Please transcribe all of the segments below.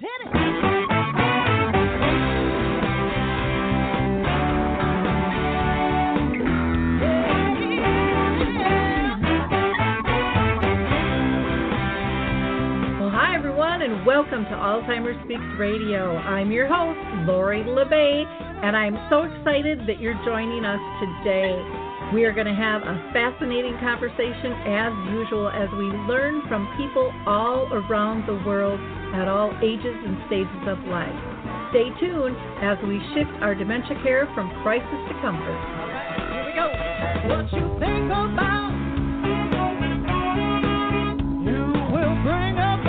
And welcome to Alzheimer Speaks Radio. I'm your host, Lori La Bey, and I'm so excited that you're joining us today. We are going to have a fascinating conversation as usual as we learn from people all around the world at all ages and stages of life. Stay tuned as we shift our dementia care from crisis to comfort. All right, here we go. What you think about, you will bring about.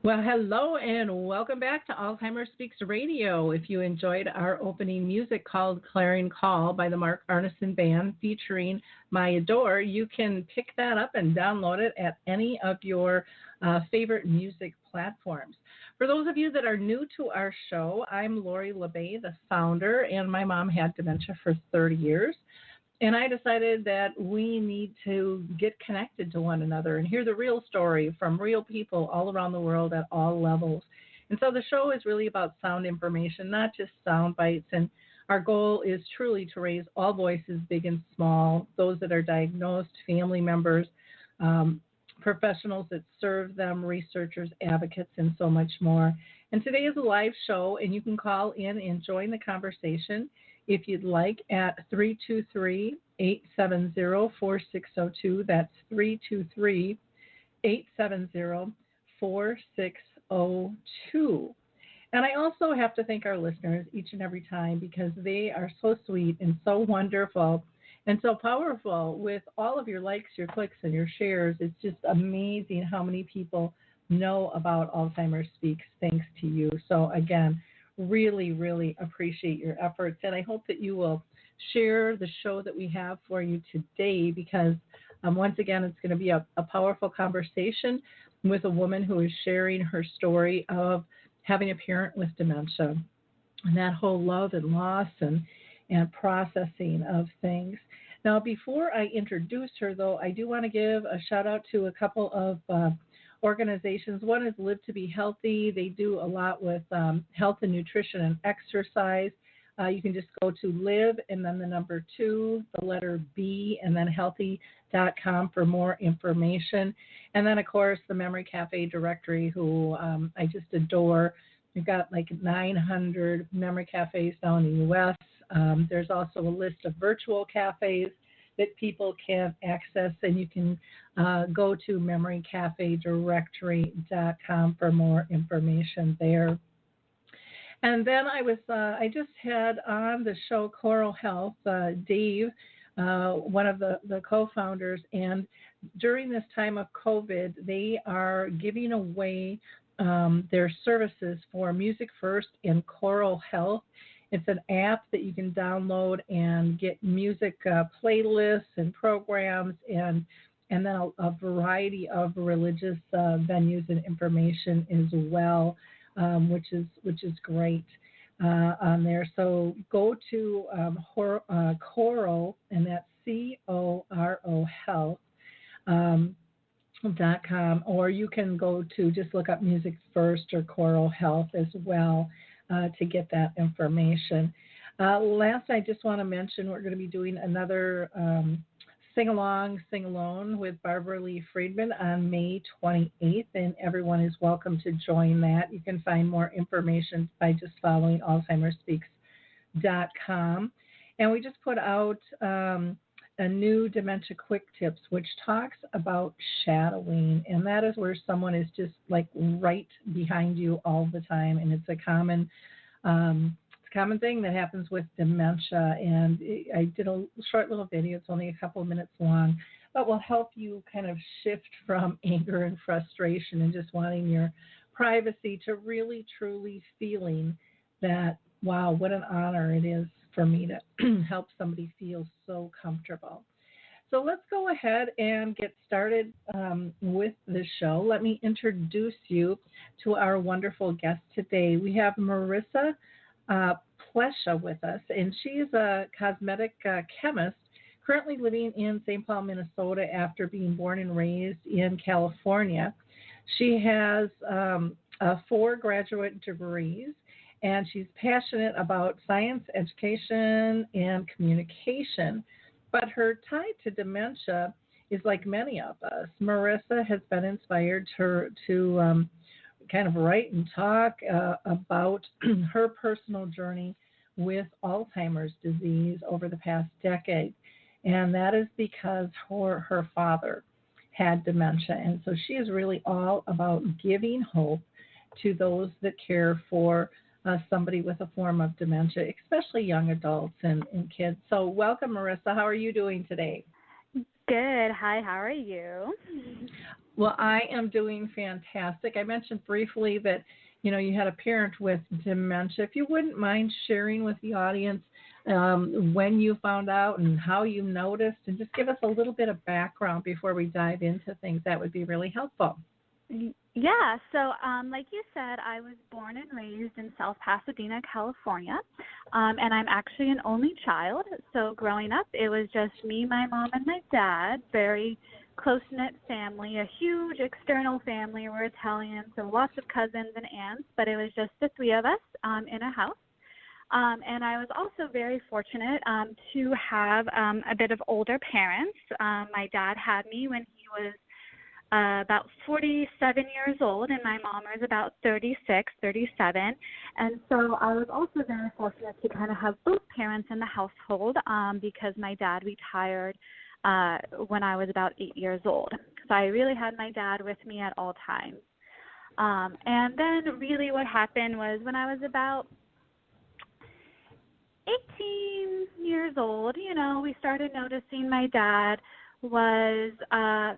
Well, hello and welcome back to Alzheimer Speaks Radio. If you enjoyed our opening music called Clarion Call by the Mark Arneson Band featuring My Adore, you can pick that up and download it at any of your favorite music platforms. For those of you that are new to our show, I'm Lori La Bey, the founder, and my mom had dementia for 30 years. And I decided that we need to get connected to one another and hear the real story from real people all around the world at all levels. And so the show is really about sound information, not just sound bites. And our goal is truly to raise all voices, big and small, those that are diagnosed, family members, professionals that serve them, researchers, advocates, and so much more. And today is a live show, and you can call in and join the conversation if you'd like at 323-870-4602. That's 323-870-4602. And I also have to thank our listeners each and every time because they are so sweet and so wonderful and so powerful with all of your likes, your clicks, and your shares. It's just amazing how many people know about Alzheimer Speaks thanks to you. So again, really, really appreciate your efforts. And I hope that you will share the show that we have for you today because, once again, it's going to be a powerful conversation with a woman who is sharing her story of having a parent with dementia and that whole love and loss and processing of things. Now, before I introduce her, though, I do want to give a shout out to a couple of organizations. One is Live to Be Healthy. They do a lot with health and nutrition and exercise. You can just go to live and then the number 2, the letter B, and then healthy.com for more information. And then, of course, the Memory Cafe directory, who I just adore. We've got like 900 memory cafes down in the U.S. There's also a list of virtual cafes that people can access, and you can go to memorycafedirectory.com for more information there. And then I just had on the show Coral Health, Dave, one of the co-founders, and during this time of COVID, they are giving away their services for Music First and Coral Health. It's an app that you can download and get music playlists and programs and then a variety of religious venues and information as well, which is great on there. So go to Coral, and that's CORO Health. .com, or you can go to just look up Music First or Coral Health as well to get that information. Last, I just want to mention we're going to be doing another sing-along, sing-alone with Barbara Lee Friedman on May 28th, and everyone is welcome to join that. You can find more information by just following alzheimerspeaks.com. And we just put out a new Dementia Quick Tips, which talks about shadowing, and that is where someone is just like right behind you all the time, and it's a common thing that happens with dementia. And I did a short little video; it's only a couple of minutes long, but will help you kind of shift from anger and frustration and just wanting your privacy to really, truly feeling that, wow, what an honor it is for me to help somebody feel so comfortable. So let's go ahead and get started with the show. Let me introduce you to our wonderful guest today. We have Marisa Plescia with us, and she is a cosmetic chemist currently living in St. Paul, Minnesota after being born and raised in California. She has 4 graduate degrees, and she's passionate about science, education, and communication. But her tie to dementia is like many of us. Marisa has been inspired to kind of write and talk about her personal journey with Alzheimer's disease over the past decade. And that is because her father had dementia. And so she is really all about giving hope to those that care for somebody with a form of dementia, especially young adults and kids. So welcome, Marisa. How are you doing today? Good. Hi, how are you? Well, I am doing fantastic. I mentioned briefly that, you had a parent with dementia. If you wouldn't mind sharing with the audience when you found out and how you noticed, and just give us a little bit of background before we dive into things, that would be really helpful. Yeah, so like you said, I was born and raised in South Pasadena, California, and I'm actually an only child. So growing up, it was just me, my mom, and my dad, very close-knit family, a huge external family. We're Italian, so lots of cousins and aunts, but it was just the 3 of us in a house. And I was also very fortunate to have a bit of older parents. My dad had me when he was about 47 years old, and my mom was about 36, 37. And so I was also very fortunate to kind of have both parents in the household because my dad retired when I was about 8 years old. So I really had my dad with me at all times. And then really what happened was when I was about 18 years old, we started noticing my dad was not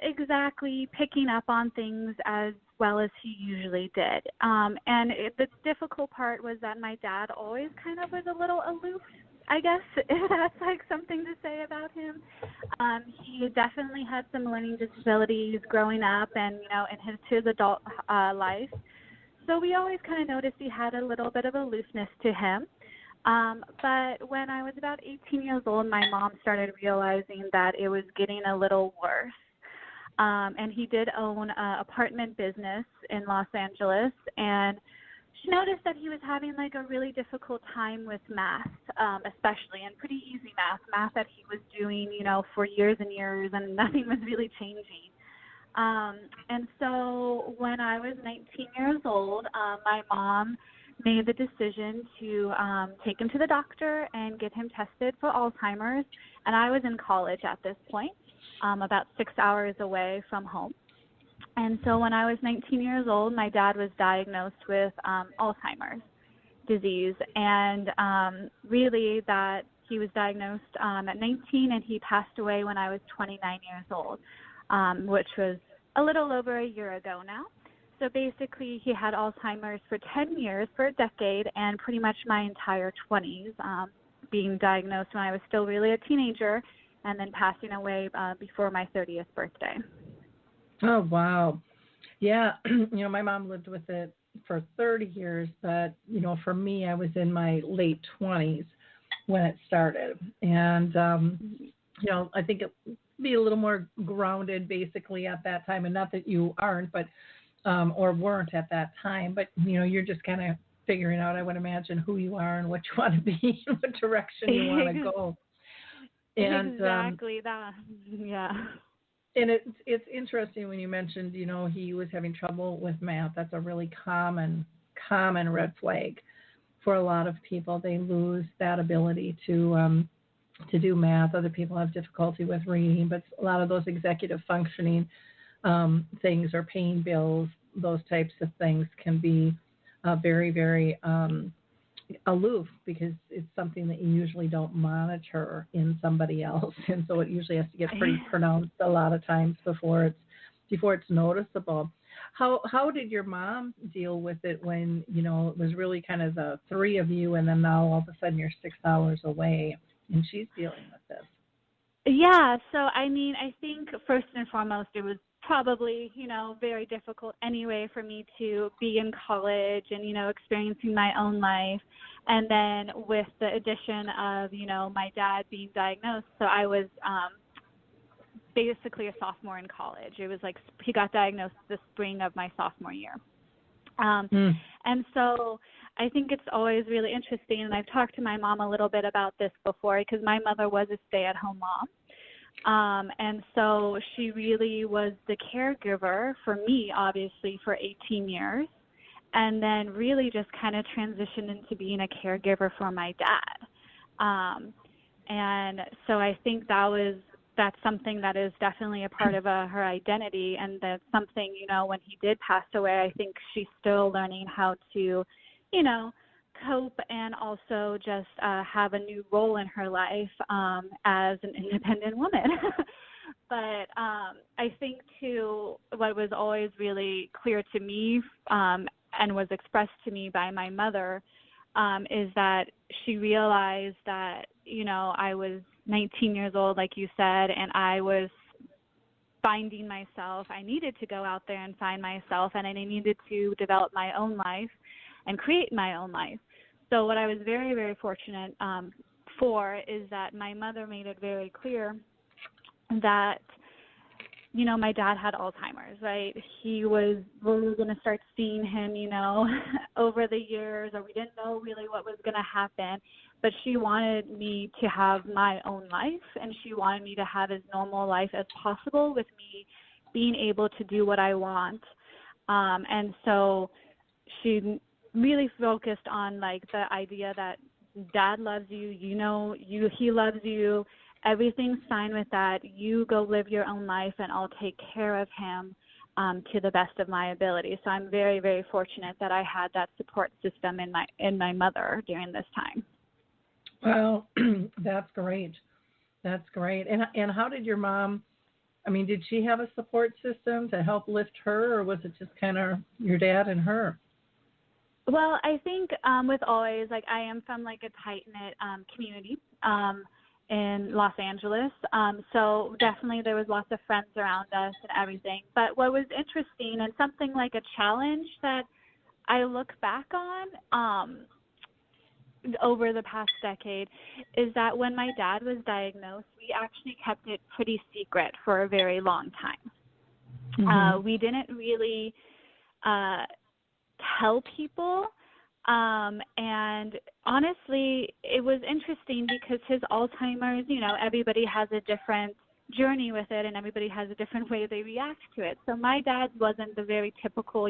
exactly picking up on things as well as he usually did. And the difficult part was that my dad always kind of was a little aloof, I guess, if that's like something to say about him. He definitely had some learning disabilities growing up and, in his adult life. So we always kind of noticed he had a little bit of aloofness to him. But when I was about 18 years old, my mom started realizing that it was getting a little worse. And he did own an apartment business in Los Angeles, and she noticed that he was having like a really difficult time with math, especially, and pretty easy math that he was doing, for years and years, and nothing was really changing. And so when I was 19 years old, my mom made the decision to take him to the doctor and get him tested for Alzheimer's. And I was in college at this point, about 6 hours away from home. And so when I was 19 years old, my dad was diagnosed with Alzheimer's disease. And really that he was diagnosed at 19 and he passed away when I was 29 years old, which was a little over a year ago now. So basically, he had Alzheimer's for 10 years, for a decade, and pretty much my entire 20s, being diagnosed when I was still really a teenager, and then passing away before my 30th birthday. Oh, wow. Yeah, my mom lived with it for 30 years, but, for me, I was in my late 20s when it started. And, I think it would be a little more grounded, basically, at that time, and not that you aren't, but or weren't at that time, but you're just kind of figuring out, I would imagine, who you are and what you want to be, what direction you want to go. And, exactly that, yeah. And it's interesting when you mentioned, he was having trouble with math. That's a really common red flag for a lot of people. They lose that ability to do math. Other people have difficulty with reading, but a lot of those executive functioning things or paying bills, those types of things can be very, very aloof because it's something that you usually don't monitor in somebody else. And so it usually has to get pretty pronounced a lot of times before it's noticeable. How did your mom deal with it when, it was really kind of the 3 of you and then now all of a sudden you're 6 hours away and she's dealing with this? Yeah, so I think first and foremost it was probably, very difficult anyway for me to be in college and, experiencing my own life. And then with the addition of, my dad being diagnosed, so I was basically a sophomore in college. It was like he got diagnosed the spring of my sophomore year. And so I think it's always really interesting, and I've talked to my mom a little bit about this before because my mother was a stay-at-home mom. And so she really was the caregiver for me, obviously, for 18 years, and then really just kind of transitioned into being a caregiver for my dad. And so I think that's something that is definitely a part of her identity, and that's something, when he did pass away, I think she's still learning how to, cope and also just have a new role in her life as an independent woman. But I think, too, what was always really clear to me and was expressed to me by my mother is that she realized that, I was 19 years old, like you said, and I was finding myself. I needed to go out there and find myself, and I needed to develop my own life and create my own life. So what I was very, very fortunate for is that my mother made it very clear that, my dad had Alzheimer's, right? We were going to start seeing him, over the years, or we didn't know really what was going to happen. But she wanted me to have my own life, and she wanted me to have as normal life as possible with me being able to do what I want. And so she really focused on, like, the idea that Dad loves you, he loves you, everything's fine with that. You go live your own life, and I'll take care of him to the best of my ability. So I'm very, very fortunate that I had that support system in my mother during this time. Well, that's great. That's great. And how did your mom, did she have a support system to help lift her, or was it just kind of your dad and her? Well, I think with always, like, I am from, like, a tight-knit community in Los Angeles. So definitely there was lots of friends around us and everything. But what was interesting and something like a challenge that I look back on over the past decade is that when my dad was diagnosed, we actually kept it pretty secret for a very long time. Mm-hmm. We didn't really tell people. And honestly, it was interesting because his Alzheimer's, everybody has a different journey with it, and everybody has a different way they react to it. So my dad wasn't the very typical,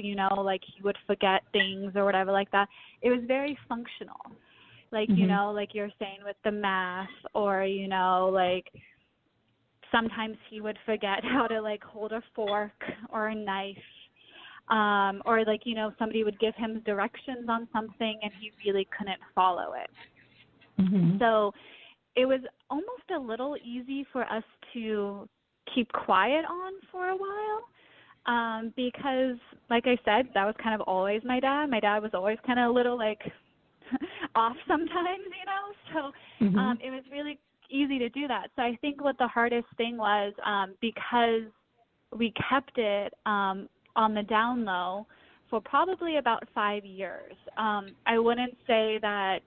like he would forget things or whatever like that. It was very functional. Like, mm-hmm. Like you're saying with the math, or, like sometimes he would forget how to, like, hold a fork or a knife. Or, like, somebody would give him directions on something and he really couldn't follow it. Mm-hmm. So it was almost a little easy for us to keep quiet on for a while because, like I said, that was kind of always my dad. My dad was always kind of a little, like, off sometimes, So mm-hmm. It was really easy to do that. So I think what the hardest thing was because we kept it on the down low for probably about 5 years. I wouldn't say that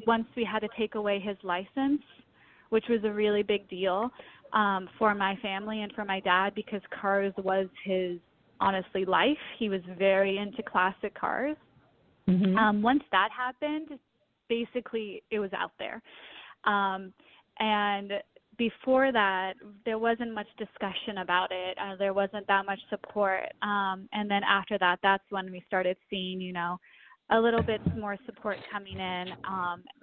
once we had to take away his license, which was a really big deal for my family and for my dad because cars was his, honestly, life. He was very into classic cars. Mm-hmm. Once that happened, basically it was out there. And before that, there wasn't much discussion about it. There wasn't that much support. And then after that, that's when we started seeing, a little bit more support coming in.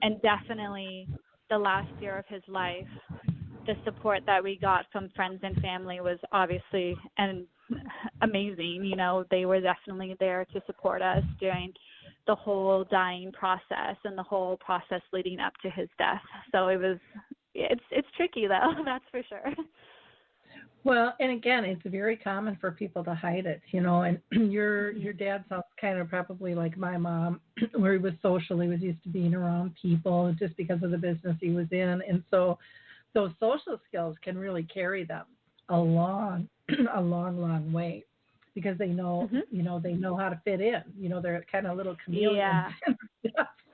And definitely the last year of his life, the support that we got from friends and family was obviously amazing. They were definitely there to support us during the whole dying process and the whole process leading up to his death. So it's tricky though, that's for sure. Well, and again, it's very common for people to hide it, and your dad sounds kind of probably like my mom, where he was social, he was used to being around people just because of the business he was in. And so those social skills can really carry them. a long, a long, long way because they know, Mhm. they know how to fit in. They're kind of little chameleons. Yeah.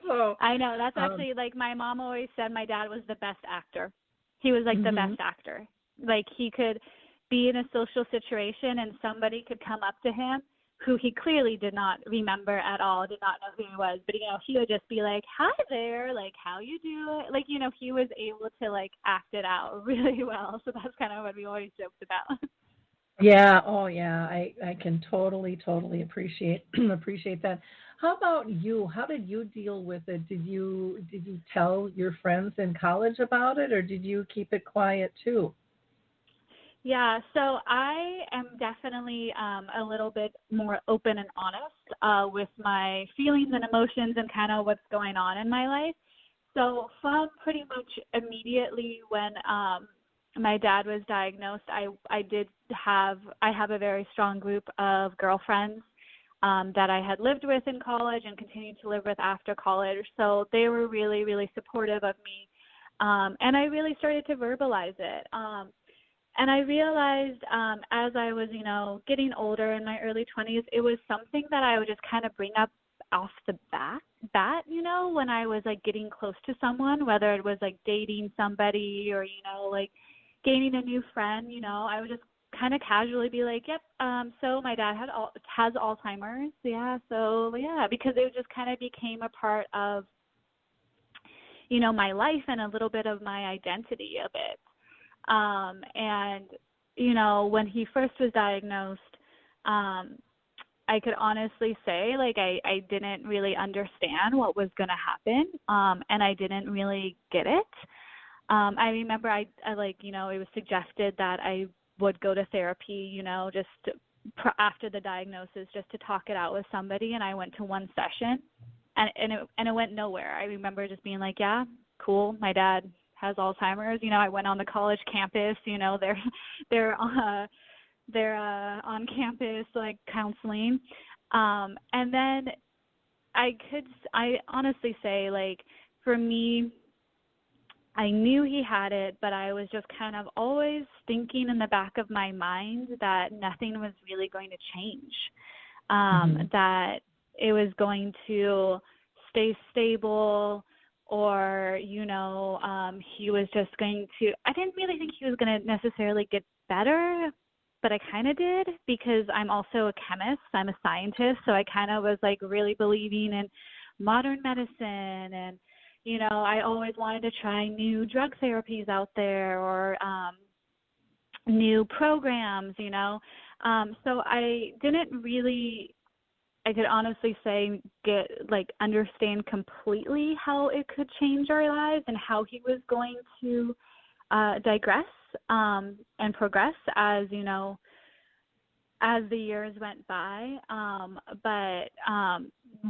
So, I know. That's um, actually like my mom always said my dad was the best actor. He was like the hmm best actor. Like he could be in a social situation and somebody could come up to him who he clearly did not remember at all, did not know who he was, but he would just be like, "Hi there, like how you doing?" Like, he was able to like act it out really well. So that's kind of what we always joked about. yeah. Oh, yeah. I can totally, totally appreciate appreciate that. How about you? How did you deal with it? Did you tell your friends in college about it, or did you keep it quiet too? Yeah, so I am definitely a little bit more open and honest with my feelings and emotions and kind of what's going on in my life. So from pretty much immediately when my dad was diagnosed, I have a very strong group of girlfriends that I had lived with in college and continued to live with after college. So they were really, really supportive of me, and I really started to verbalize it. And I realized as I was, getting older in my early 20s, it was something that I would just kind of bring up off the bat, when I was like getting close to someone, whether it was like dating somebody or, like gaining a new friend, I would just kind of casually be like, yep, so my dad has Alzheimer's. Yeah, so yeah, because it just kind of became a part of, my life and a little bit of my identity a bit. And, when he first was diagnosed, I could honestly say, like, I didn't really understand what was going to happen, and I didn't really get it. I remember I like, it was suggested that I would go to therapy, just after the diagnosis, just to talk it out with somebody, and I went to one session, and it went nowhere. I remember just being like, yeah, cool, my dad has Alzheimer's. I went on the college campus. They're they're on campus like counseling, and then I honestly say, like, for me, I knew he had it, but I was just kind of always thinking in the back of my mind that nothing was really going to change, Hmm that it was going to stay stable, or, he was just going to, I didn't really think he was going to necessarily get better, but I kind of did because I'm also a chemist. I'm a scientist. So I kind of was like really believing in modern medicine, and, I always wanted to try new drug therapies out there, or new programs. So I could honestly say, understand completely how it could change our lives and how he was going to digress and progress as the years went by. But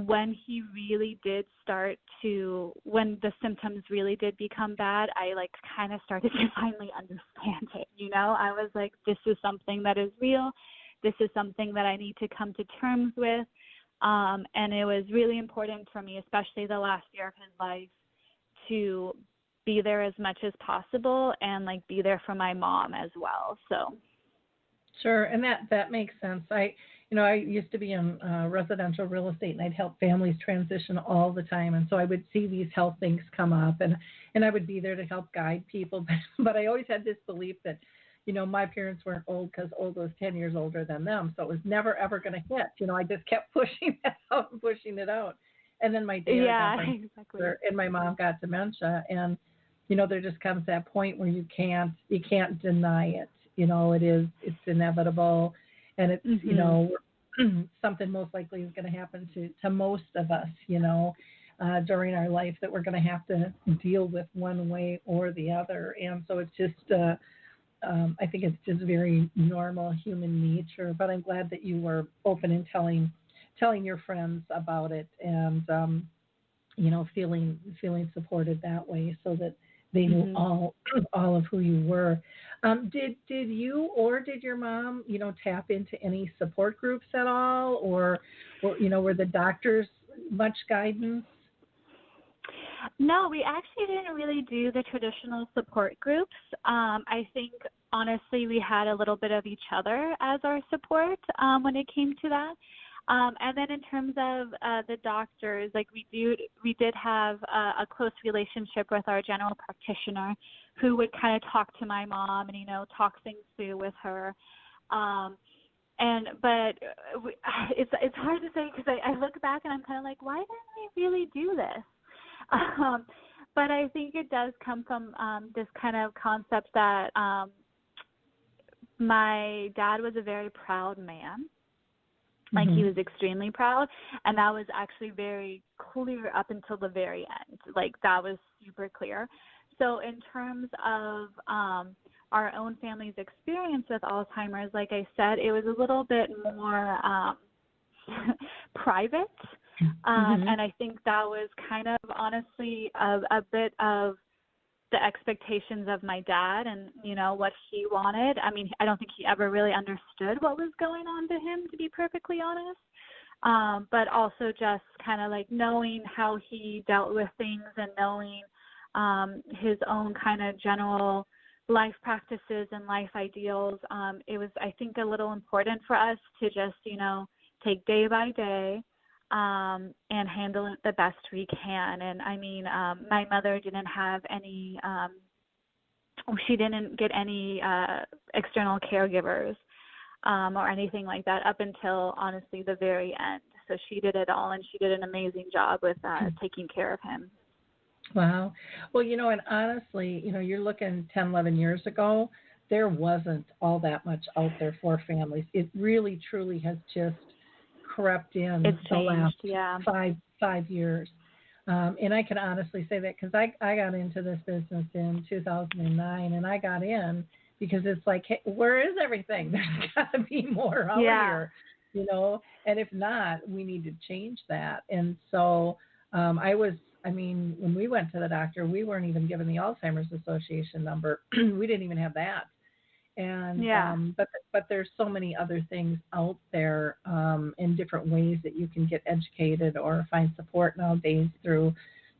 when he really did when the symptoms really did become bad, I kind of started to finally understand it. I was like, this is something that is real. This is something that I need to come to terms with. And it was really important for me, especially the last year of his life, to be there as much as possible and be there for my mom as well. So. Sure, and that makes sense. I used to be in residential real estate, and I'd help families transition all the time, and so I would see these health things come up, and I would be there to help guide people. But I always had this belief that, my parents weren't old because old was 10 years older than them, so it was never ever going to hit. I just kept pushing it out and pushing it out, and then my dad got brain Exactly. cancer, and my mom got dementia, and there just comes that point where you can't deny it. It's inevitable, and it's Mhm. something most likely is going to happen to most of us, during our life, that we're going to have to deal with one way or the other. And so it's just I think it's just very normal human nature. But I'm glad that you were open in telling your friends about it, and feeling supported that way, so that they knew Mhm. all of who you were. Did you or did your mom, tap into any support groups at all, or were the doctors much guidance? No, we actually didn't really do the traditional support groups. I think honestly, we had a little bit of each other as our support when it came to that. And then in terms of the doctors, like we did have a close relationship with our general practitioner, who would kind of talk to my mom and, talk things through with her. But it's hard to say, because I look back and I'm kind of like, why didn't we really do this? But I think it does come from this kind of concept that my dad was a very proud man. Like, he was extremely proud, and that was actually very clear up until the very end. Like, that was super clear. So in terms of our own family's experience with Alzheimer's, like I said, it was a little bit more private. And I think that was kind of, honestly, a bit of the expectations of my dad and, what he wanted. I mean, I don't think he ever really understood what was going on to him, to be perfectly honest. But also just kind of like knowing how he dealt with things and knowing his own kind of general life practices and life ideals. It was, I think, a little important for us to just, take day by day and handle it the best we can. And I mean, my mother didn't have any, she didn't get any external caregivers or anything like that up until, honestly, the very end. So she did it all, and she did an amazing job with taking care of him. Wow. Well, and honestly, you're looking 10, 11 years ago, there wasn't all that much out there for families. It really, truly has just crept in the last 5 years. And I can honestly say that because I got into this business in 2009, and I got in because it's like, hey, where is everything? There's got to be more out here, and if not, we need to change that. And so when we went to the doctor, we weren't even given the Alzheimer's Association number. We didn't even have that. And but there's so many other things out there in different ways that you can get educated or find support nowadays through,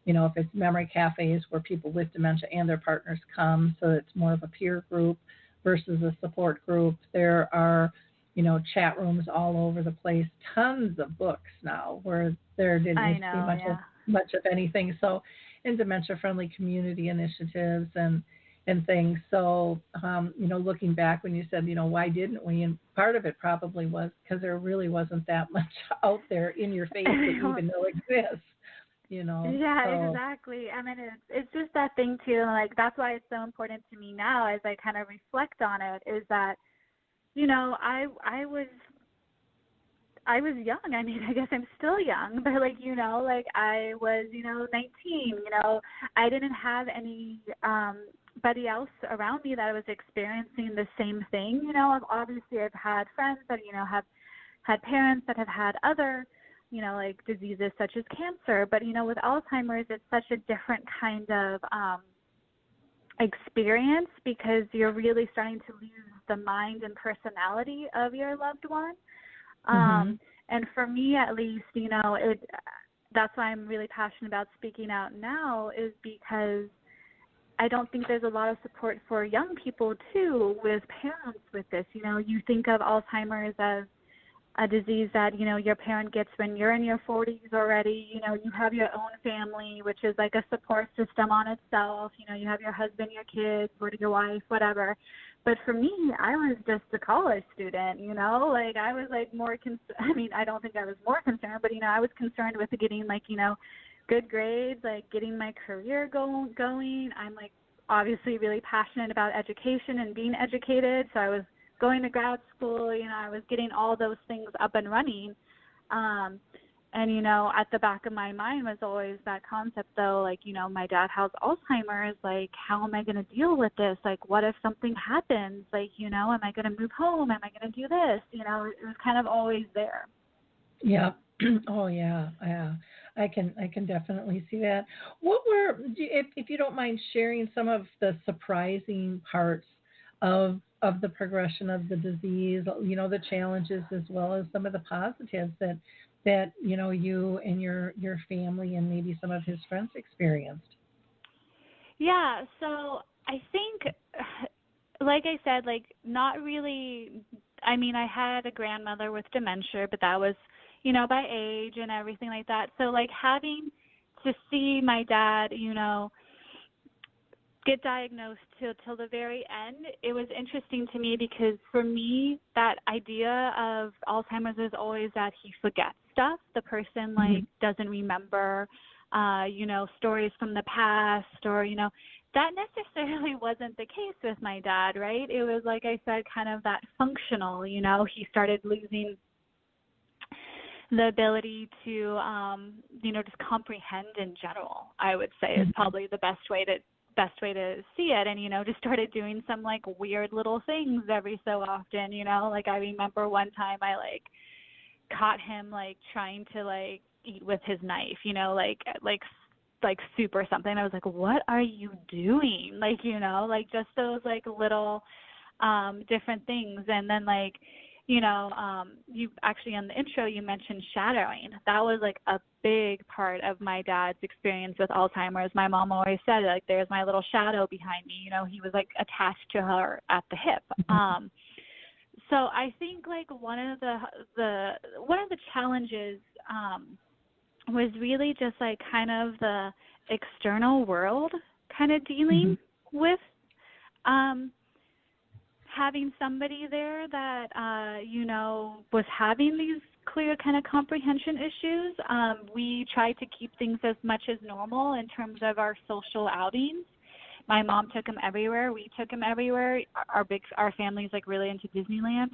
if it's memory cafes where people with dementia and their partners come, so it's more of a peer group versus a support group. There are, chat rooms all over the place, tons of books now where there didn't used to be much of anything. So, in dementia-friendly community initiatives and things. So, looking back when you said, why didn't we? And part of it probably was because there really wasn't that much out there in your face that you even know exists. Yeah, so. Exactly. I mean, it's just that thing too. Like, that's why it's so important to me now as I kind of reflect on it. Is that, I was young. I mean, I guess I'm still young, but I was, 19. I didn't have anybody else around me that was experiencing the same thing. Obviously I've had friends that, have had parents that have had other, diseases such as cancer. But, with Alzheimer's, it's such a different kind of experience because you're really starting to lose the mind and personality of your loved one. And for me, at least, that's why I'm really passionate about speaking out now, is because I don't think there's a lot of support for young people, too, with parents with this. You think of Alzheimer's as a disease that, your parent gets when you're in your 40s already. You have your own family, which is like a support system on itself. You have your husband, your kids, or your wife, whatever. But for me, I was just a college student, I was more I don't think I was more concerned, but, I was concerned with getting good grades, getting my career going. I'm obviously really passionate about education and being educated. So I was going to grad school, I was getting all those things up and running. And, at the back of my mind was always that concept, though, my dad has Alzheimer's, how am I going to deal with this? What if something happens? Am I going to move home? Am I going to do this? It was kind of always there. Yeah. Oh, yeah. Yeah. I can definitely see that. What were, if you don't mind sharing some of the surprising parts of the progression of the disease, the challenges as well as some of the positives that you and your family and maybe some of his friends experienced? Yeah, so I think like I said, like not really. I mean, I had a grandmother with dementia, but that was, you know, by age and everything like that. So like having to see my dad, you know, get diagnosed till the very end, it was interesting to me because for me, that idea of Alzheimer's is always that he forgets stuff. The person like doesn't remember, you know, stories from the past or, you know, that necessarily wasn't the case with my dad, right? It was, like I said, kind of that functional, you know, he started losing the ability to, you know, just comprehend in general, I would say is probably the best way to see it. And, you know, just started doing some like weird little things every so often, you know, like I remember one time I like caught him like trying to like eat with his knife, you know, like soup or something. I was like, what are you doing? Like, you know, like just those like little different things. And then like, you know, you actually in the intro you mentioned shadowing. That was like a big part of my dad's experience with Alzheimer's. My mom always said like there's my little shadow behind me. You know, he was like attached to her at the hip. So I think like one of the challenges was really just like kind of the external world kind of dealing with having somebody there that, you know, was having these clear kind of comprehension issues. We tried to keep things as much as normal in terms of our social outings. My mom took him everywhere. We took him everywhere. Our family's like really into Disneyland.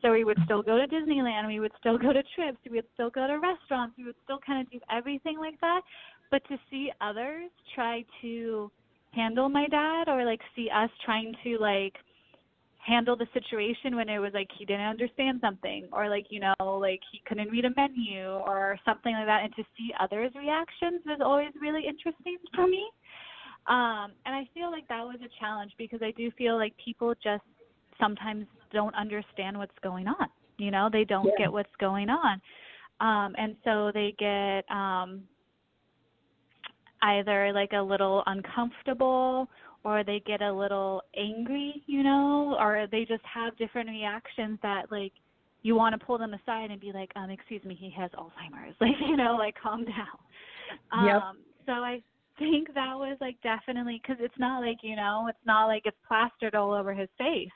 So we would still go to Disneyland. We would still go to trips. We would still go to restaurants. We would still kind of do everything like that. But to see others try to handle my dad or like see us trying to like handle the situation when it was like he didn't understand something or like, you know, like he couldn't read a menu or something like that, and to see others' reactions was always really interesting for me. And I feel like that was a challenge because I do feel like people just sometimes don't understand what's going on. You know, they don't get what's going on. And so they get either like a little uncomfortable or they get a little angry, you know, or they just have different reactions that like you want to pull them aside and be like, excuse me, he has Alzheimer's. Like, you know, like calm down. So I think that was like definitely, because it's not like, you know, it's not like it's plastered all over his face.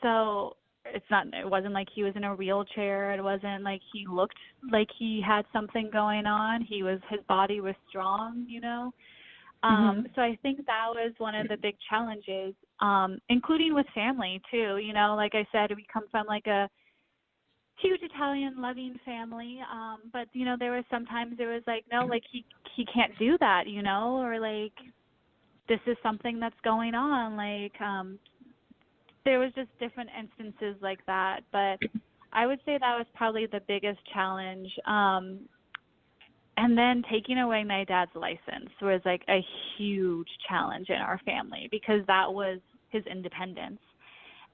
So it wasn't like he was in a wheelchair. It wasn't like he looked like he had something going on. His body was strong, you know. So I think that was one of the big challenges, including with family too. You know, like I said, we come from like a huge Italian loving family. But, you know, there was sometimes it was like, no, like he can't do that, you know, or like this is something that's going on. Like there was just different instances like that. But I would say that was probably the biggest challenge. And then taking away my dad's license was like a huge challenge in our family because that was his independence.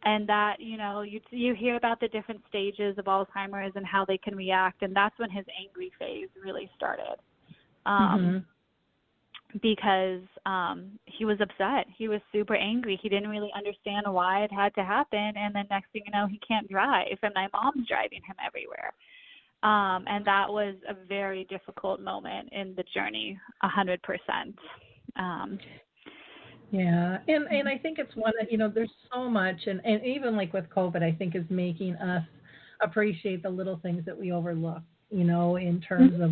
And that, you know, you hear about the different stages of Alzheimer's and how they can react, and that's when his angry phase really started. Because he was upset. He was super angry. He didn't really understand why it had to happen, and then next thing you know, he can't drive, and my mom's driving him everywhere. And that was a very difficult moment in the journey, 100%. Yeah, and I think it's one that, you know, there's so much, and even like with COVID, I think is making us appreciate the little things that we overlook, you know, in terms of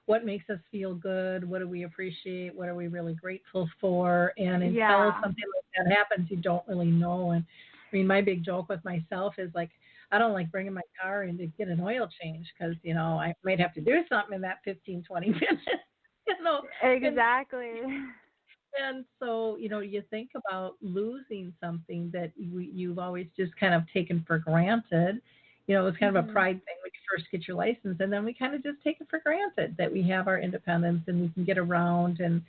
what makes us feel good, what do we appreciate, what are we really grateful for, and until something like that happens, you don't really know. And I mean, my big joke with myself is like, I don't like bringing my car in to get an oil change because, you know, I might have to do something in that 15, 20 minutes, you know. Exactly. And so, you know, you think about losing something that you've always just kind of taken for granted. You know, it's kind of a pride thing when you first get your license, and then we kind of just take it for granted that we have our independence and we can get around and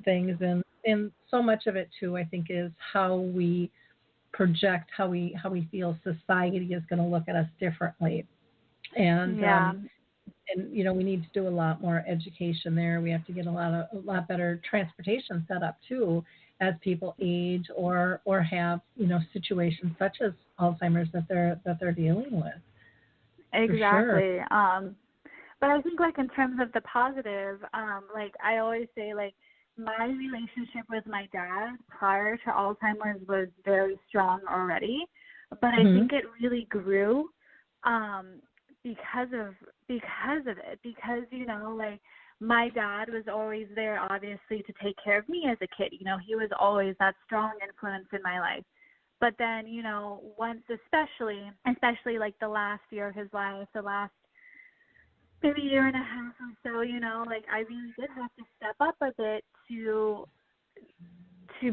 things. And so much of it, too, I think, is how we project how we feel society is going to look at us differently. And And you know, we need to do a lot more education there. We have to get a lot better transportation set up too, as people age or have, you know, situations such as Alzheimer's that they're dealing with. For sure. Exactly. But I think, like, in terms of the positive, like, I always say, like, my relationship with my dad prior to Alzheimer's was very strong already, but I Hmm. think it really grew because of it. Because, you know, like, my dad was always there, obviously, to take care of me as a kid. You know, he was always that strong influence in my life. But then, you know, once especially like the last year of his life, the last maybe year and a half or so, you know, like, I really did have to step up a bit to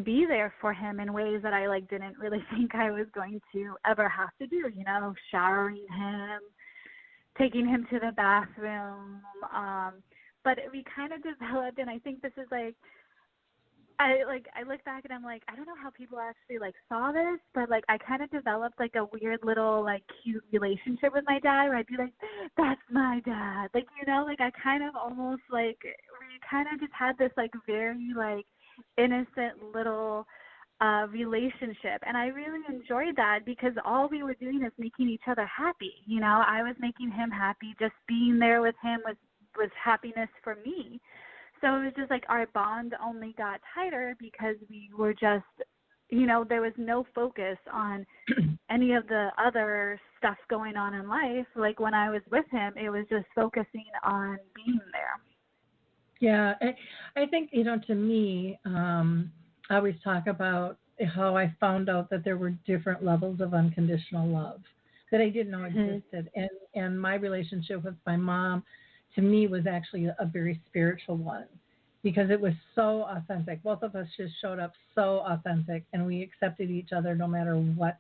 be there for him in ways that I, like, didn't really think I was going to ever have to do, you know, showering him, taking him to the bathroom. But we kind of developed, and I think this is, like, I look back and I'm like, I don't know how people actually, like, saw this, but, like, I kind of developed, like, a weird little, like, cute relationship with my dad where I'd be like, that's my dad. Like, you know, like, I kind of almost, like, we kind of just had this, like, very, like, innocent little relationship. And I really enjoyed that because all we were doing is making each other happy. You know, I was making him happy. Just being there with him was happiness for me. So it was just like our bond only got tighter because we were just, you know, there was no focus on any of the other stuff going on in life. Like, when I was with him, it was just focusing on being there. Yeah, I think, you know, to me, I always talk about how I found out that there were different levels of unconditional love that I didn't know Mm-hmm. existed, and my relationship with my mom, to me, was actually a very spiritual one because it was so authentic. Both of us just showed up so authentic, and we accepted each other no matter what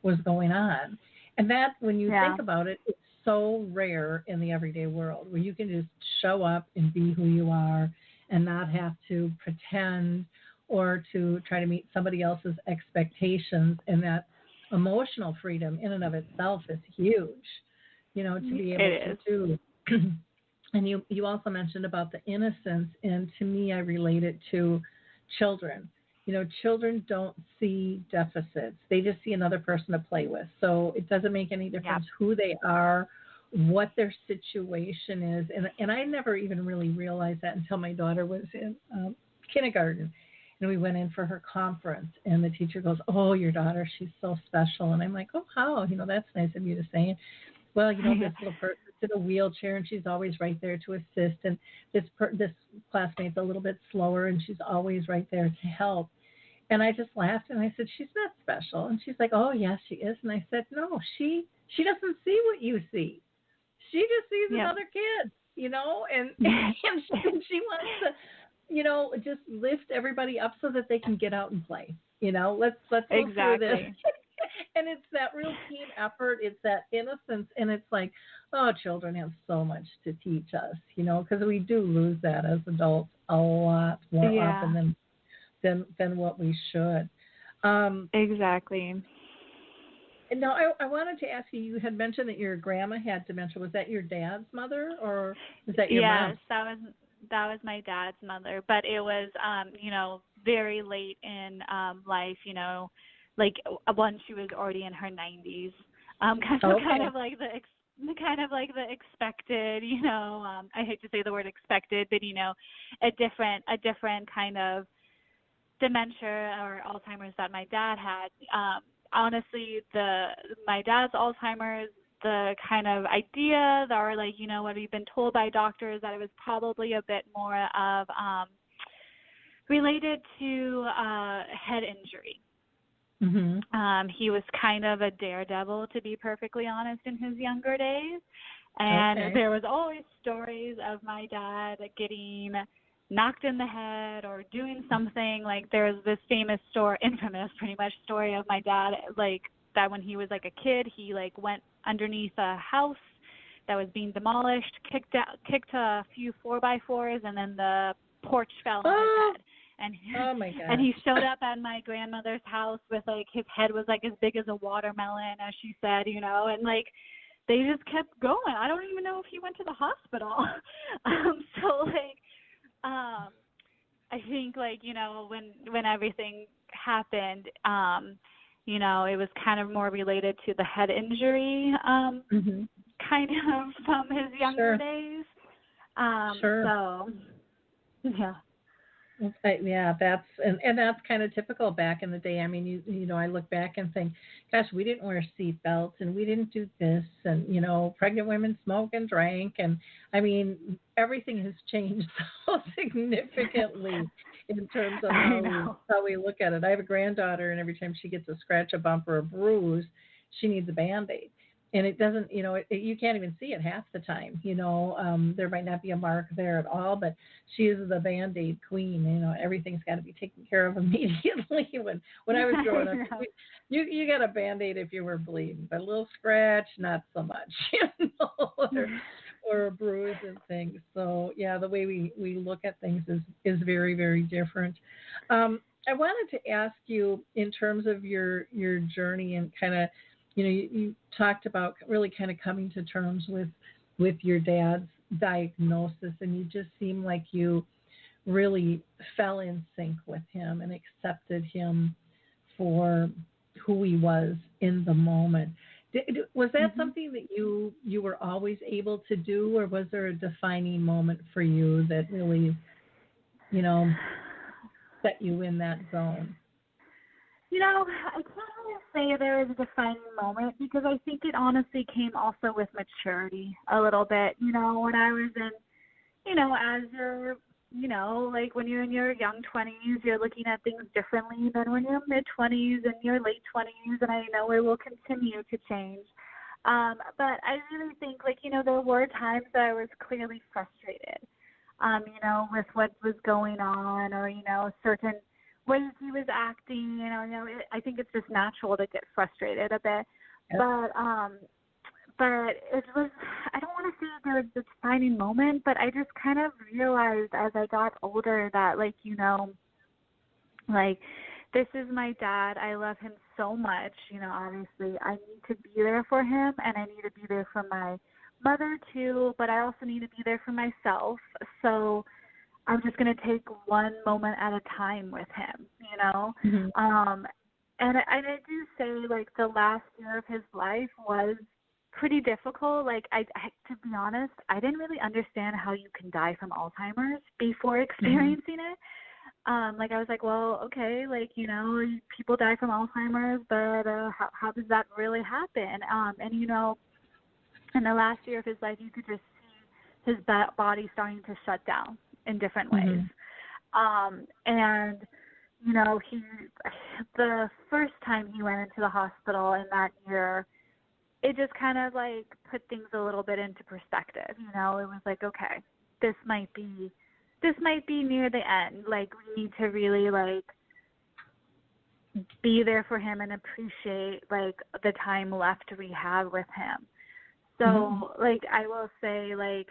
was going on. And that, when you Yeah. think about it, it's so rare in the everyday world where you can just show up and be who you are and not have to pretend or to try to meet somebody else's expectations. And that emotional freedom in and of itself is huge, you know, to be able It is. to do. And you also mentioned about the innocence, and to me, I relate it to children. You know, children don't see deficits; they just see another person to play with. So it doesn't make any Yep. difference who they are, what their situation is, and I never even really realized that until my daughter was in kindergarten, and we went in for her conference, and the teacher goes, "Oh, your daughter, she's so special," and I'm like, "Oh, how? You know, that's nice of you to say." Well, you know, this little person's in a wheelchair and she's always right there to assist. And this classmate's a little bit slower and she's always right there to help. And I just laughed and I said, "She's not special." And she's like, "Oh, yes, she is." And I said, "No, she doesn't see what you see. She just sees Yep. another kid, you know, and and she wants to, you know, just lift everybody up so that they can get out and play. You know, let's go through this." Exactly. And it's that real team effort. It's that innocence, and it's like, oh, children have so much to teach us, you know, because we do lose that as adults a lot more often Yeah. than what we should. Um, Exactly. and now I wanted to ask you. You had mentioned that your grandma had dementia. Was that your dad's mother, or was that your Yes, mom? that was my dad's mother, but it was you know, very late in life, you know, like, once she was already in her 90s. Kind Okay. of like kind of like the expected, you know, I hate to say the word expected, but, you know, a different kind of dementia or Alzheimer's that my dad had. Honestly, my dad's Alzheimer's, the kind of idea, or, like, you know, what we've been told by doctors, that it was probably a bit more of related to head injury. Mm-hmm. He was kind of a daredevil, to be perfectly honest, in his younger days. And Okay. there was always stories of my dad getting knocked in the head or doing something. Like, there's this famous story, infamous pretty much story of my dad, like, that when he was like a kid, he, like, went underneath a house that was being demolished, kicked a few 4x4s, and then the porch fell on his Oh, head. And oh my and he gosh. showed up at my grandmother's house with, like, his head was like as big as a watermelon, as she said, you know, and, like, they just kept going. I don't even know if he went to the hospital. I think, like, you know, when everything happened, you know, it was kind of more related to the head injury, kind of from his younger days. So, yeah. Yeah, that's kind of typical back in the day. I mean, you know, I look back and think, gosh, we didn't wear seat belts and we didn't do this, and you know, pregnant women smoke and drank, and I mean, everything has changed so significantly in terms of how we look at it. I have a granddaughter, and every time she gets a scratch, a bump, or a bruise, she needs a Band-Aid. And it doesn't, you know, you can't even see it half the time. You know, there might not be a mark there at all, but she is the Band-Aid queen. You know, everything's got to be taken care of immediately. When I was growing up, you got a Band-Aid if you were bleeding, but a little scratch, not so much, you know, or a bruise and things. So, yeah, the way we look at things is very, very different. I wanted to ask you, in terms of your journey and kind of, you know, you talked about really kind of coming to terms with your dad's diagnosis, and you just seem like you really fell in sync with him and accepted him for who he was in the moment. Was that something that you were always able to do, or was there a defining moment for you that really, you know, set you in that zone? You know, I can't really say there was a defining moment, because I think it honestly came also with maturity a little bit. You know, when I was in, you know, as you're, you know, like when you're in your young 20s, you're looking at things differently than when you're mid-20s and your late 20s, and I know it will continue to change. But I really think, like, you know, there were times that I was clearly frustrated, you know, with what was going on, or, you know, certain ways he was acting, you know, I think it's just natural to get frustrated a bit. Yep. But it was, I don't want to say there was a defining moment, but I just kind of realized as I got older that, like, you know, like, this is my dad. I love him so much. You know, obviously I need to be there for him, and I need to be there for my mother too, but I also need to be there for myself. So I'm just going to take one moment at a time with him, you know? And I do say, like, the last year of his life was pretty difficult. Like, I to be honest, I didn't really understand how you can die from Alzheimer's before experiencing it. Like, I was like, well, okay, like, you know, people die from Alzheimer's, but how does that really happen? And, you know, in the last year of his life, you could just see his body starting to shut down in different ways. And, you know, the first time he went into the hospital in that year, it just kind of, like, put things a little bit into perspective. You know, it was like, okay, this might be near the end. Like, we need to really, like, be there for him and appreciate, like, the time left we have with him. So, like, I will say, like,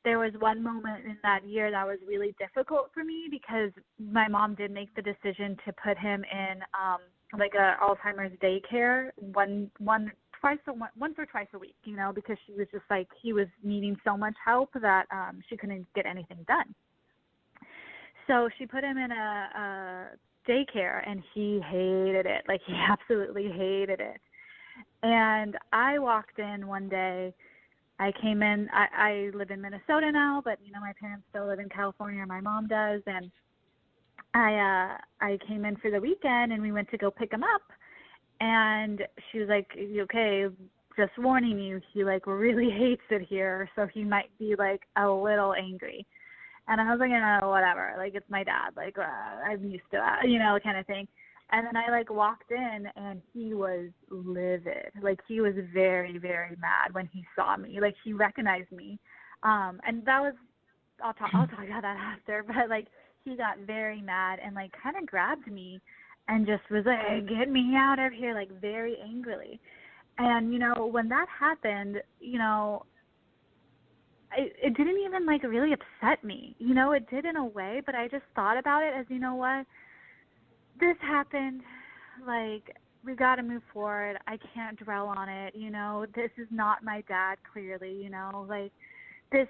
there was one moment in that year that was really difficult for me, because my mom did make the decision to put him in like a Alzheimer's daycare once or twice a week, you know, because she was just like, he was needing so much help that she couldn't get anything done. So she put him in a daycare, and he hated it. Like, he absolutely hated it. And I walked in one day. I came in, I live in Minnesota now, but, you know, my parents still live in California, my mom does, and I came in for the weekend, and we went to go pick him up, and she was like, okay, just warning you, he, like, really hates it here, so he might be, like, a little angry. And I was like, whatever, like, it's my dad, like, I'm used to that, you know, kind of thing. And then I, like, walked in, and he was livid. Like, he was very, very mad when he saw me. Like, he recognized me. And that was, I'll talk about that after. But, like, he got very mad and, like, kind of grabbed me and just was like, get me out of here, like, very angrily. And, you know, when that happened, you know, it didn't even, like, really upset me. You know, it did in a way, but I just thought about it as, you know what? This happened, like, we got to move forward. I can't dwell on it. This is not my dad, clearly, like this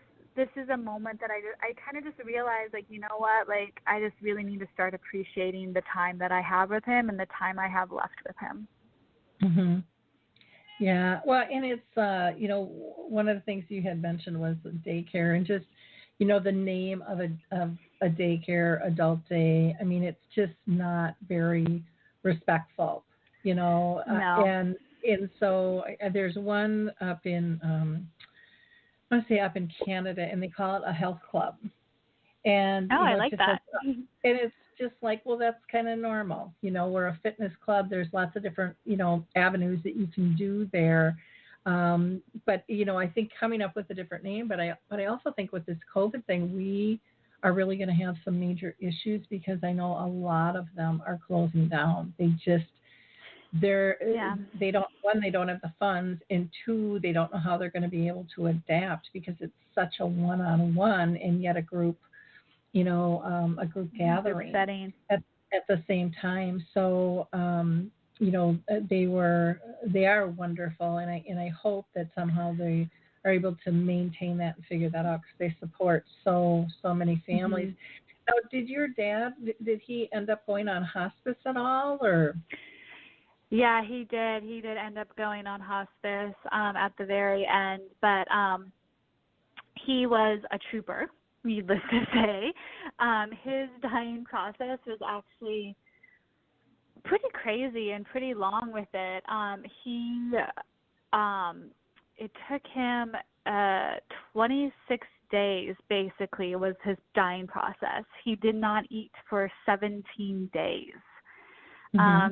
is a moment that I kind of just realized, like, you know what, like, I just really need to start appreciating the time that I have with him and the time I have left with him. Mm-hmm. Yeah. Well, and it's, one of the things you had mentioned was the daycare and just, the name of a daycare, adult day. I mean, it's just not very respectful, No. And so there's one up in, I want to say up in Canada, and they call it a health club. And I like that. And it's just like, well, that's kind of normal. We're a fitness club. There's lots of different, avenues that you can do there. But I think coming up with a different name. But I also think with this COVID thing, we are really going to have some major issues because I know a lot of them are closing down. They don't have the funds, and two, they don't know how they're going to be able to adapt because it's such a one-on-one and yet a group gathering setting at the same time. So they are wonderful, and I hope that somehow they are able to maintain that and figure that out because they support so many families. Mm-hmm. Now, did your dad, did he end up going on hospice at all, or? Yeah, he did. He did end up going on hospice at the very end, but he was a trooper, needless to say. His dying process was actually pretty crazy and pretty long with it. It took him 26 days, basically, was his dying process. He did not eat for 17 days.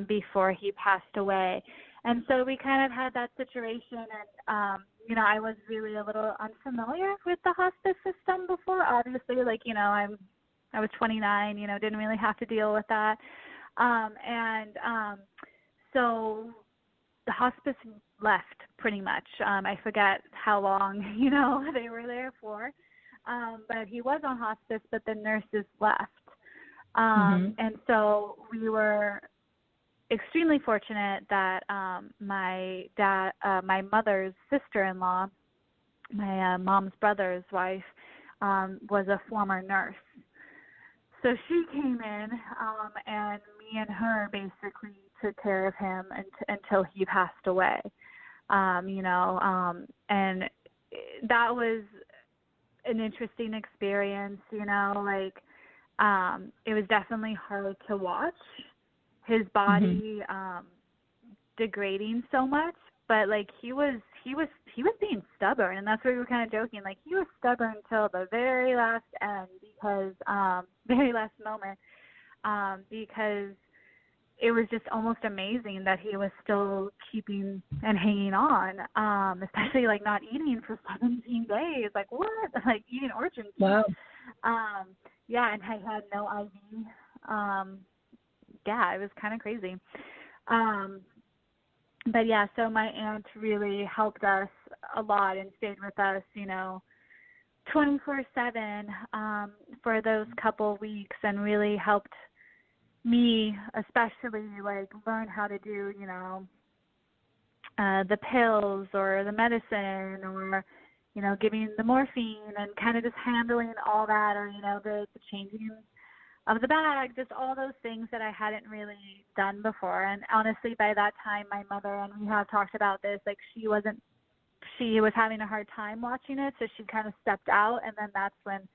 Before he passed away. And so we kind of had that situation, and, I was really a little unfamiliar with the hospice system before. Obviously, I was 29, didn't really have to deal with that. So the hospice left pretty much. I forget how long, they were there for. But he was on hospice, but the nurses left. And so we were extremely fortunate that my mother's sister-in-law, my mom's brother's wife, was a former nurse. So she came in, and me and her basically took care of him until he passed away. And that was an interesting experience. It was definitely hard to watch his body degrading so much, but he was being stubborn, and that's what we were kind of joking. He was stubborn until the very last end, because very last moment, because it was just almost amazing that he was still keeping and hanging on, especially not eating for 17 days. What? Eating origin. Wow. Yeah, and I had no IV. Yeah, it was kind of crazy. But yeah, so my aunt really helped us a lot and stayed with us, 24/7 for those couple weeks, and really helped me especially learn how to do, the pills or the medicine, or, giving the morphine, and kind of just handling all that, or, the changing of the bag, just all those things that I hadn't really done before. And honestly, by that time, my mother, and we have talked about this, she was having a hard time watching it, so she kind of stepped out, and then that's when,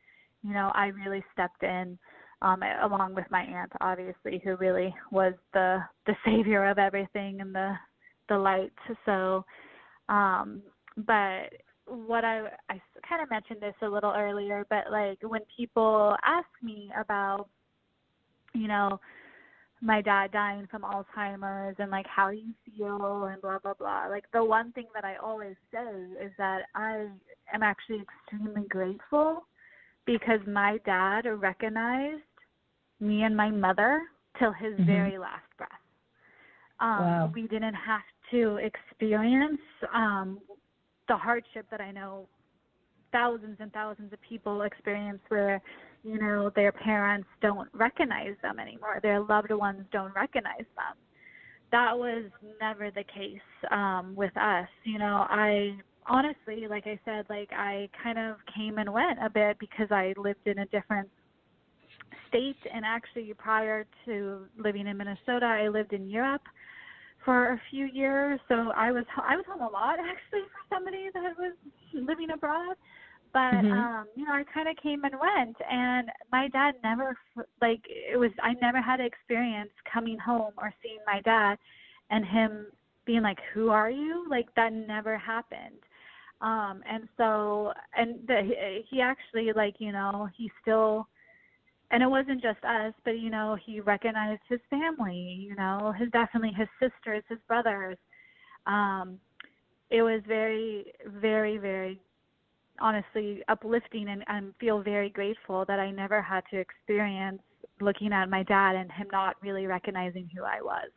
I really stepped in, along with my aunt, obviously, who really was the savior of everything and the light. So, but what I kind of mentioned this a little earlier, but when people ask me about, my dad dying from Alzheimer's and how you feel and blah, blah, blah. The one thing that I always say is that I am actually extremely grateful, because my dad recognized me and my mother till his very last breath. Wow. We didn't have to experience the hardship that I know thousands and thousands of people experience, where, their parents don't recognize them anymore. Their loved ones don't recognize them. that was never the case with us. I honestly, like I said, like I kind of came and went a bit because I lived in a different state, and actually prior to living in Minnesota, I lived in Europe for a few years. So I was home a lot actually for somebody that was living abroad. But I kind of came and went, and my dad never I never had experience coming home or seeing my dad and him being like, "Who are you?" Like that never happened. He actually he still, and it wasn't just us, but he recognized his family, definitely his sisters, his brothers. It was very, very, very honestly uplifting, and feel very grateful that I never had to experience looking at my dad and him not really recognizing who I was.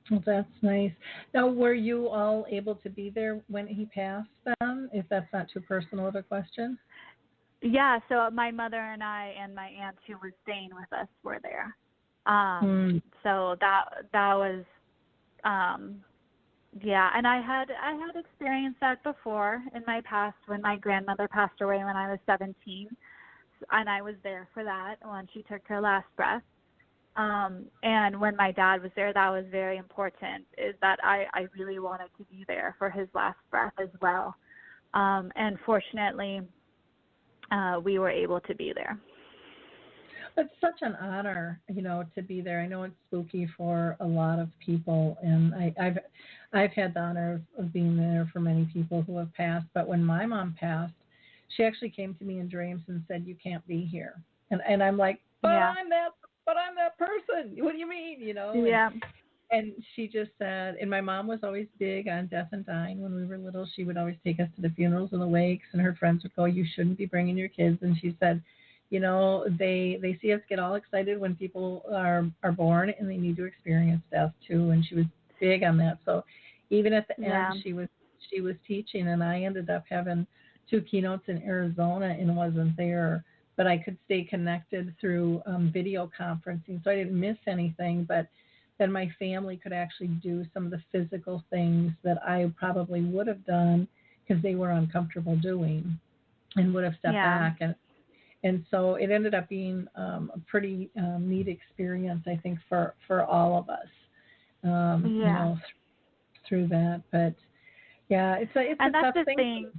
Well, that's nice. Now, were you all able to be there when he passed then, if that's not too personal of a question? Yeah, so my mother and I and my aunt who was staying with us were there. So that was and I had experienced that before in my past when my grandmother passed away when I was 17, and I was there for that when she took her last breath. And when my dad was there, that was very important, is that I really wanted to be there for his last breath as well. And fortunately, we were able to be there. It's such an honor, to be there. I know it's spooky for a lot of people, and I've had the honor of being there for many people who have passed. But when my mom passed, she actually came to me in dreams and said, "You can't be here," and I'm like, I'm that person. What do you mean? Yeah. And she just said, and my mom was always big on death and dying. When we were little, she would always take us to the funerals and the wakes, and her friends would go, "You shouldn't be bringing your kids." And she said, they see us get all excited when people are born, and they need to experience death too. And she was big on that. So even at the end, she was teaching, and I ended up having 2 keynotes in Arizona and wasn't there, but I could stay connected through video conferencing, so I didn't miss anything. But then my family could actually do some of the physical things that I probably would have done because they were uncomfortable doing, and would have stepped back. And so it ended up being a pretty neat experience, I think, for all of us, through that. But yeah, it's a tough thing.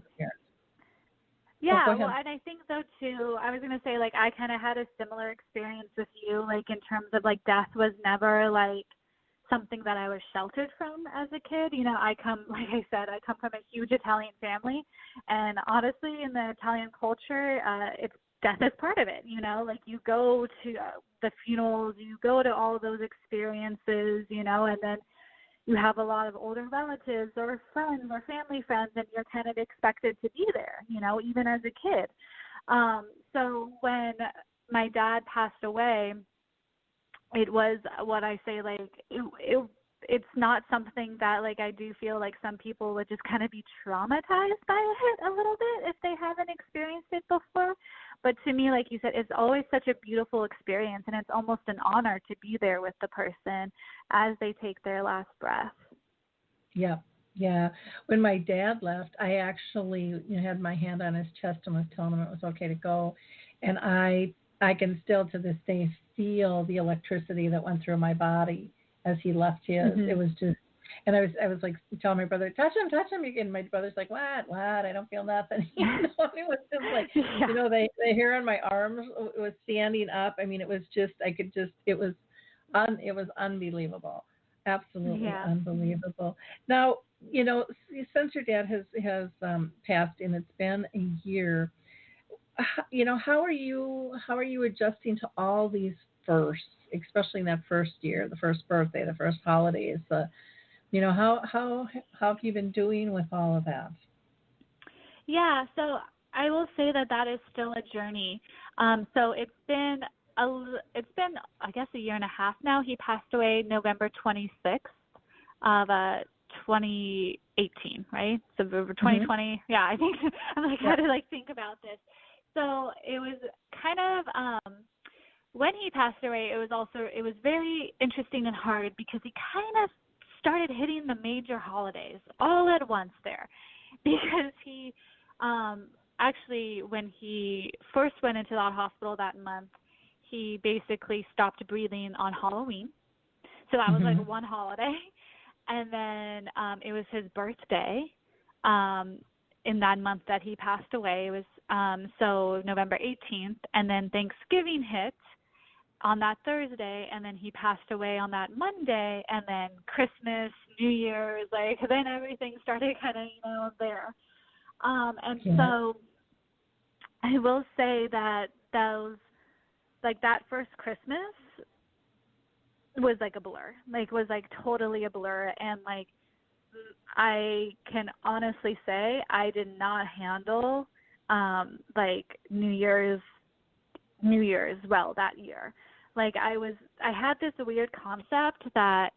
Yeah, well, and I think though too, I was gonna say I kind of had a similar experience with you, in terms of death was never something that I was sheltered from as a kid. I come from a huge Italian family, and honestly, in the Italian culture, death is part of it. You go to the funerals, you go to all of those experiences, and then you have a lot of older relatives or friends or family friends, and you're kind of expected to be there, even as a kid. So when my dad passed away, it was what I say, it's not something that I do feel some people would just kind of be traumatized by it a little bit if they haven't experienced it before. But to me, like you said, it's always such a beautiful experience, and it's almost an honor to be there with the person as they take their last breath. Yeah. When my dad left, I actually had my hand on his chest and was telling him it was okay to go. And I can still to this day feel the electricity that went through my body as he left his. It was just, and I was telling my brother, touch him. And my brother's like, what? I don't feel nothing. It was just the hair on my arms was standing up. I mean, it was just, it was unbelievable. Absolutely unbelievable. Now, since your dad has passed and it's been a year, how are you adjusting to all these firsts, especially in that first year, the first birthday, the first holidays? How have you been doing with all of that? Yeah, so I will say that is still a journey. So it's been I guess a year and a half now. He passed away November 26th of 2018, right? So 2020. Yeah, I think I'm how to think about this. So it was kind of when he passed away, it was very interesting and hard because he kind of started hitting the major holidays all at once there, because he actually, when he first went into that hospital that month, he basically stopped breathing on Halloween. So that was like one holiday. And then it was his birthday in that month that he passed away. It was so November 18th. And then Thanksgiving hit on that Thursday, and then he passed away on that Monday, and then Christmas, New Year's, like then everything started kind of, there. And so I will say that that first Christmas was like a blur, was like totally a blur. And like, I can honestly say I did not handle like New Year's well that year. Like I had this weird concept that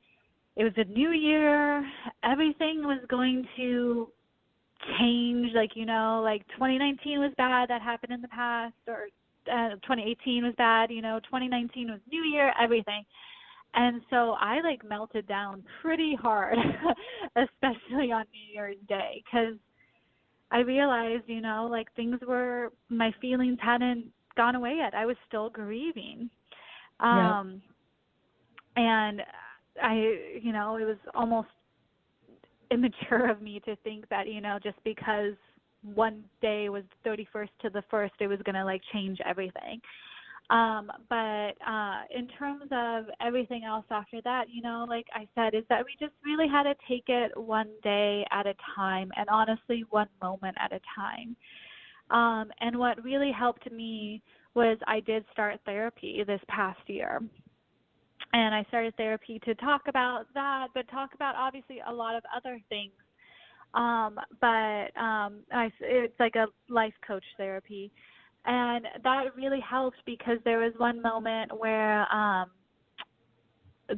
it was a new year, everything was going to change, like 2019 was bad, that happened in the past, or 2018 was bad, 2019 was new year, everything. And so I like melted down pretty hard, especially on New Year's Day, because I realized, my feelings hadn't gone away yet. I was still grieving. And it was almost immature of me to think that, just because one day was 31st to the 1st, it was going to like change everything. But in terms of everything else after that, like I said, is that we just really had to take it one day at a time, and honestly, one moment at a time. And what really helped me was I did start therapy this past year. And I started therapy to talk about that, but talk about obviously a lot of other things. It's like a life coach therapy. And that really helped because there was one moment where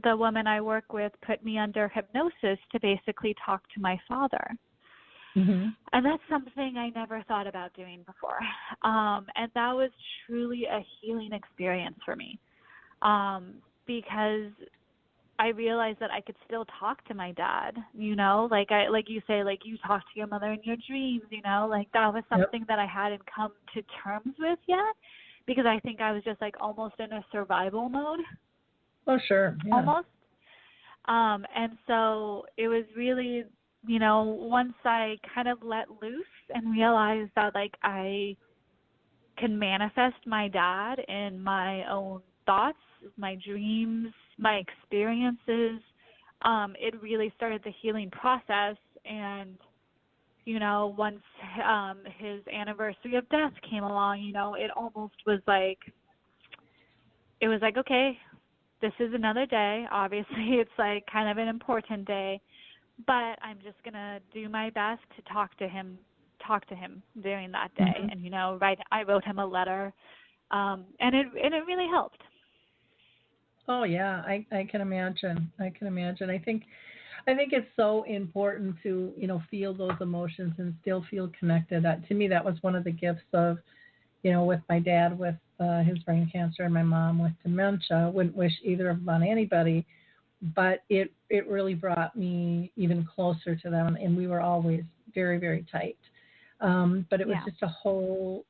the woman I work with put me under hypnosis to basically talk to my father. And that's something I never thought about doing before. And that was truly a healing experience for me, because I realized that I could still talk to my dad, like you say, like you talk to your mother in your dreams, like that was something that I hadn't come to terms with yet, because I think I was just like almost in a survival mode. Oh, sure. Yeah. Almost. And so it was really, once I kind of let loose and realized that like I can manifest my dad in my own thoughts, my dreams, my experiences, it really started the healing process. And, once his anniversary of death came along, it almost was like, okay, this is another day. Obviously, it's like kind of an important day, but I'm just going to do my best to talk to him during that day. And, I wrote him a letter, and it really helped. Oh yeah, I can imagine. I think it's so important to, feel those emotions and still feel connected. To me, that was one of the gifts of, with my dad with his brain cancer and my mom with dementia. Wouldn't wish either of them on anybody, but it really brought me even closer to them, and we were always very, very tight. But it was just a whole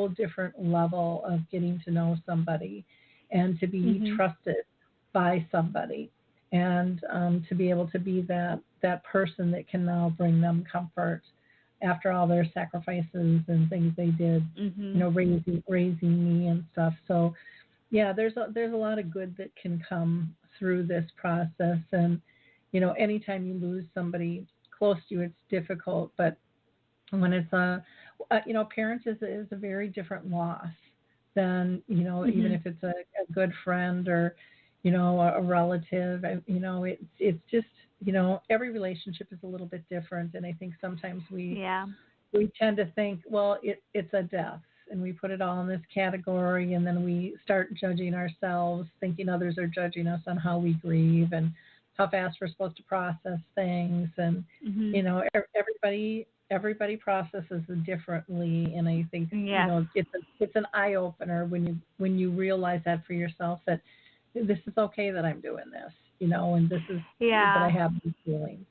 different level of getting to know somebody and to be trusted by somebody, and to be able to be that person that can now bring them comfort after all their sacrifices and things they did, raising me and stuff. So, yeah, there's a lot of good that can come through this process. And, anytime you lose somebody close to you, it's difficult. But when it's parents is a very different loss than, even if it's a good friend or, a relative. It's just, every relationship is a little bit different. And I think sometimes we tend to think, well, it's a death, and we put it all in this category, and then we start judging ourselves, thinking others are judging us on how we grieve and how fast we're supposed to process things. And, everybody everybody processes it differently, and I think Yes. it's an eye opener when you realize that for yourself, that this is okay that I'm doing this, and this is that I Yeah. have these feelings.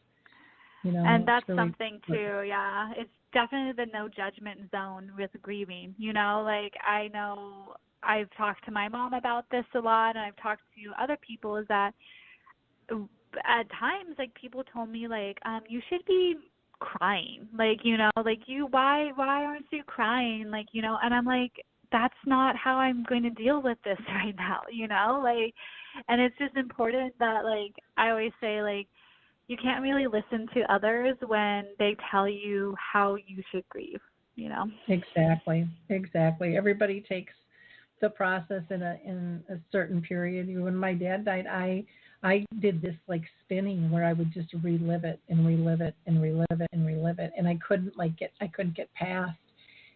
And It's that's really something important. too, yeah. It's definitely the no judgment zone with grieving, like I know I've talked to my mom about this a lot, and I've talked to other people, is that at times, like, people told me, like, you should be crying, like, like, why aren't you crying, like, and I'm like, that's not how I'm going to deal with this right now, like, and it's just important that, like, I always say, like, you can't really listen to others when they tell you how you should grieve. Exactly. Everybody takes the process in a certain period. When my dad died, I did this like spinning where I would just relive it and relive it and relive it and relive it, and I couldn't get past.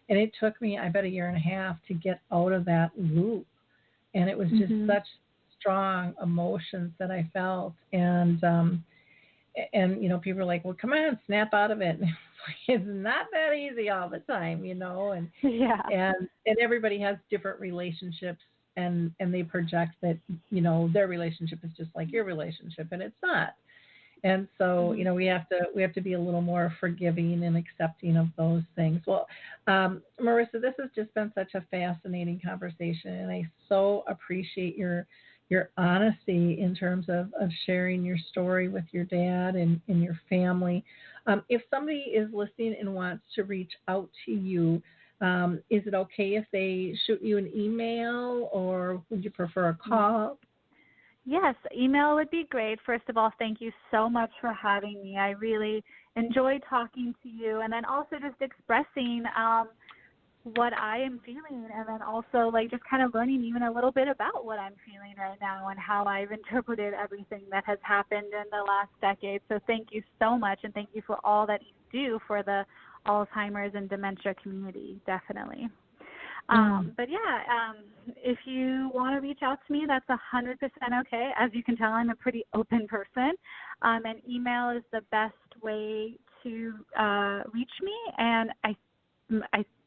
And it took me, I bet, a year and a half to get out of that loop. And it was just Mhm. such strong emotions that I felt. And people are like, well, come on, snap out of it. And it's not that easy all the time, Yeah. and everybody has different relationships, and they project that their relationship is just like your relationship, and it's not. And so Mhm. we have to be a little more forgiving and accepting of those things. Well, Marisa, this has just been such a fascinating conversation, and I so appreciate your honesty in terms of sharing your story with your dad and your family. If somebody is listening and wants to reach out to you, is it okay if they shoot you an email, or would you prefer a call? Yes, email would be great. First of all, thank you so much for having me. I really enjoyed talking to you, and then also just expressing what I am feeling, and then also, like, just kind of learning even a little bit about what I'm feeling right now and how I've interpreted everything that has happened in the last decade. So thank you so much, and thank you for all that you do for the Alzheimer's and dementia community, definitely. Mm. But yeah, if you want to reach out to me, that's 100% okay. As you can tell, I'm a pretty open person, and email is the best way to reach me. And I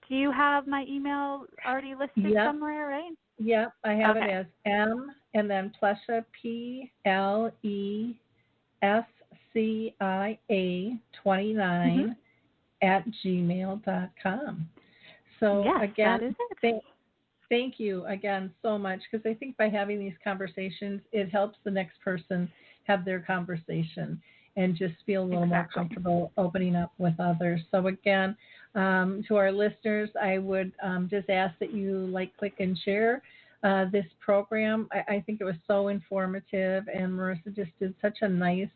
do you have my email already listed Yep. somewhere, right? Yep. I have it Okay. as M and then Plescia, Mm-hmm. PLESCIA 29 @gmail.com. So Yes, that again, is it. thank you again so much, because I think by having these conversations, it helps the next person have their conversation and just feel a little more Exactly. comfortable opening up with others. So again, to our listeners, I would just ask that you like, click, and share this program. I think it was so informative, and Marisa just did such a nice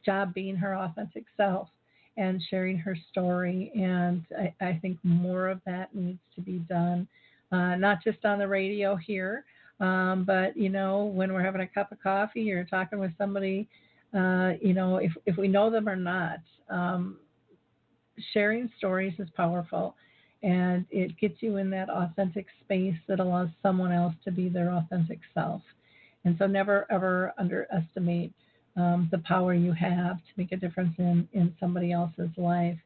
job being her authentic self and sharing her story. And I think more of that needs to be done, not just on the radio here, but when we're having a cup of coffee or talking with somebody, if we know them or not, sharing stories is powerful, and it gets you in that authentic space that allows someone else to be their authentic self. And so never ever underestimate the power you have to make a difference in somebody else's life.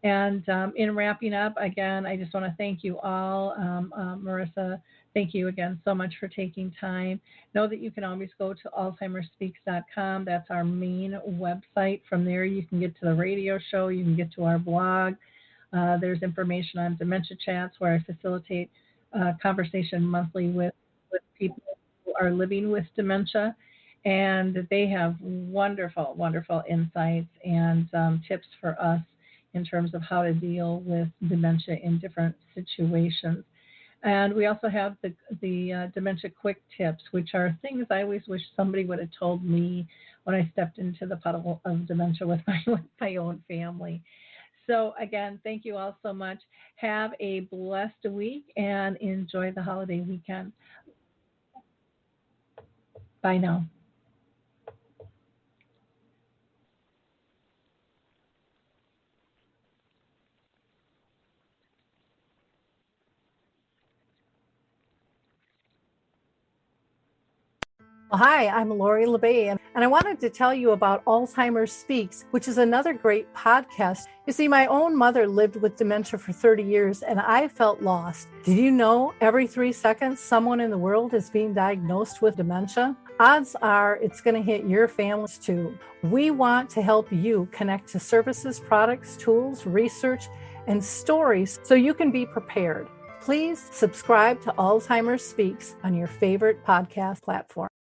And in wrapping up, again, I just want to thank you all. Marisa, thank you again so much for taking time. Know that you can always go to alzheimerspeaks.com. That's our main website. From there, you can get to the radio show, you can get to our blog. There's information on dementia chats, where I facilitate conversation monthly with people who are living with dementia. And they have wonderful, wonderful insights and tips for us in terms of how to deal with dementia in different situations. And we also have the dementia quick tips, which are things I always wish somebody would have told me when I stepped into the puddle of dementia with my own family. So again, thank you all so much. Have a blessed week and enjoy the holiday weekend. Bye now. Well, hi, I'm Lori La Bey, and I wanted to tell you about Alzheimer Speaks, which is another great podcast. You see, my own mother lived with dementia for 30 years, and I felt lost. Did you know every 3 seconds someone in the world is being diagnosed with dementia? Odds are it's going to hit your families too. We want to help you connect to services, products, tools, research, and stories so you can be prepared. Please subscribe to Alzheimer Speaks on your favorite podcast platform.